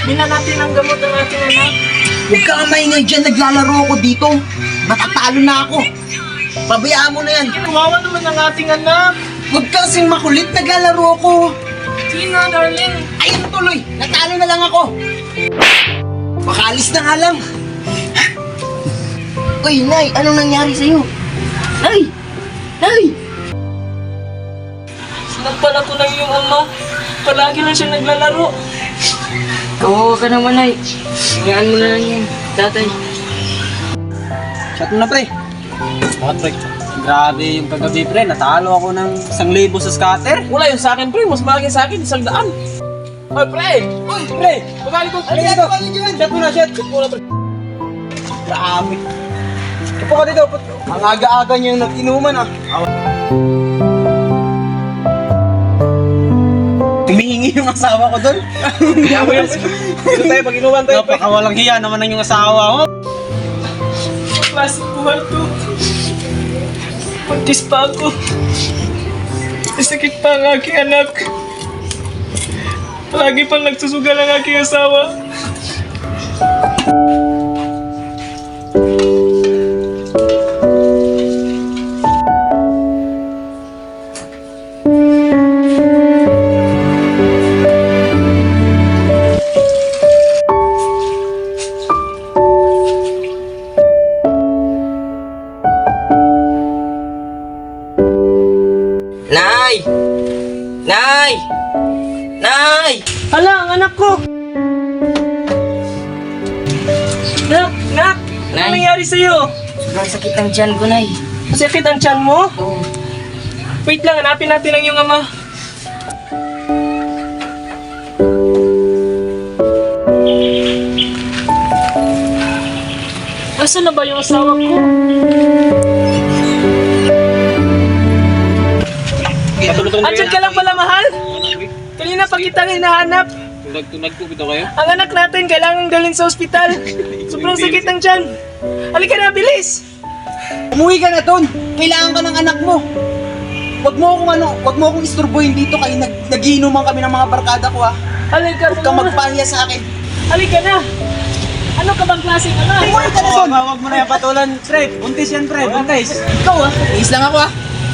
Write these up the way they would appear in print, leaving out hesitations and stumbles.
Bilan natin ang gamot ng ating anak. Huwag ka maingay dyan, naglalaro ako dito. Matatalo na ako. Pabayaan mo na yan. Kawawa naman ang ating anak. Huwag ka kasing makulit, naglalaro ako. Sige na, darling. Ayun tuloy, natalo na lang ako. Makaalis na nga lang. Uy, Nay, anong nangyari sa'yo? Nay! Nay! Sinagpala ko ng iyong ama. Palagi lang siya naglalaro. Kawawa ka naman, Nay. Hingaan mo na lang yan, tatay. Shot mo na, pre. Bakit, pre? Grabe yung kagabi, pre. Natalo ako ng 1,000 sa scatter. Wala yung sa akin, pre. Mas malaki sa akin, 100. Oy, pre! Uy, pre! Pabalik ko. Ano dito? Shot mo na, shot. Shot mo na, pre. Grabe. Upo ka dito. Ang aga-aga niya yung nag-inuman, ah. Tumihingi yung asawa ko doon. Kaya mo yan. Dito tayo, pag-inuman tayo, pre. Napakawalang hiya naman ng yung asawa mo. Klaseng buhay to. Puntis pa ako. Sakit pa ang aking anak. Palagi pang nagsusugal ang aking asawa. Nay! Nay! Nay! Hala, ang anak ko! Nak! Nak! Ano Nay. nangyari sa'yo? Sobrang sakit ang tiyan ko, Nay. Masakit ang tiyan mo? Oo. Wait lang, hanapin natin ang iyong ama. Asan na ba yung asawa ko? Andiyan ka lang pala, mahal? Kanina pa kita hinahanap. Tunag po ito kayo? Ang anak natin kailangang dalhin sa ospital. Sobrang sakit ang tiyan. Halika na, bilis! Umuwi ka na doon. Kailangan ka ng anak mo. Wag mo akong isturbuhin dito kaya nagiinuman kami ng mga barkada ko ha. Halika Huwag ka na. magpahiya sa akin. Halika na. Ano ka bang klaseng ama? Umuwi ka na doon. Huwag mo na yung patulan, pre. Buntis yan, pre. Buntis. Ikaw ha, iis lang ako ha.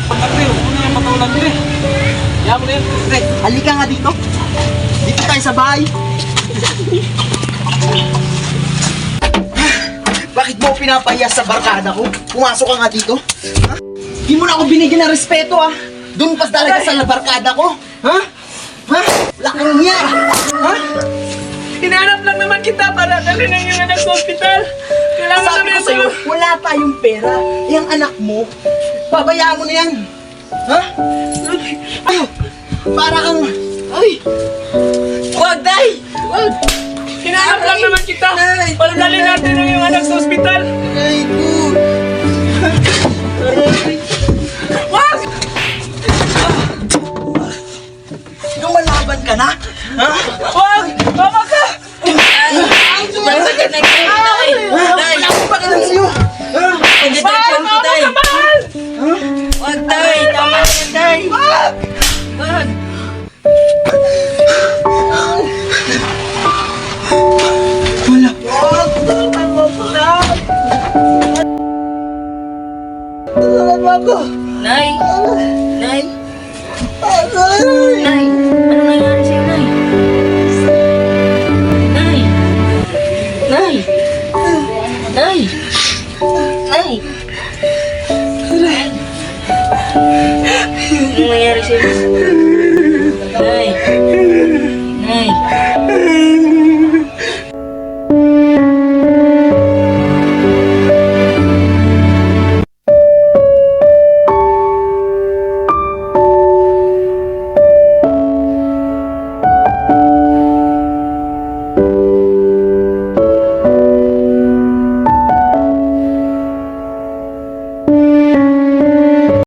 Pre, huwag mo na yung patulan, pre. Yaman na yan. Pre, halika nga dito. Dito tayo sa bahay. Bakit mo ako pinapahiya sa barkada ko? Pumasok ka nga dito. Ha? Di mo na ako binigyan ng respeto ha. Doon pa talaga sa barkada ko. Ha? Ha? Wala kang niya. Ha? Hinahanap lang naman kita para dalhin ang iyong anak sa ospital. Kailangan Sabi namin ko sa'yo, wala tayong pera. Yung anak mo, babayaan mo na yan. Ha? Ay, para kang... Ay! Huwag, Nay! Huwag! Hinahanap lang naman kita para dalhin natin ang iyong anak sa ospital. Ay, ko! Wag! Lumalaban ka na? Ha? Wag! Tama ka! Sobrang sakit ng tiyan ko, Nay! Nay! Wala akong pakialam sa'yo. Ha? Hindi tayo tiyan ko, Tay! Tama ka, mahal! Huwag, Tay! Tama na yan, Tay! Huwag! Wala. Nay! Nay! Nay! Ano nangyari sa'yo, Nay? Nay! Nay! Nay! Nay! Ano nangyari sa'yo?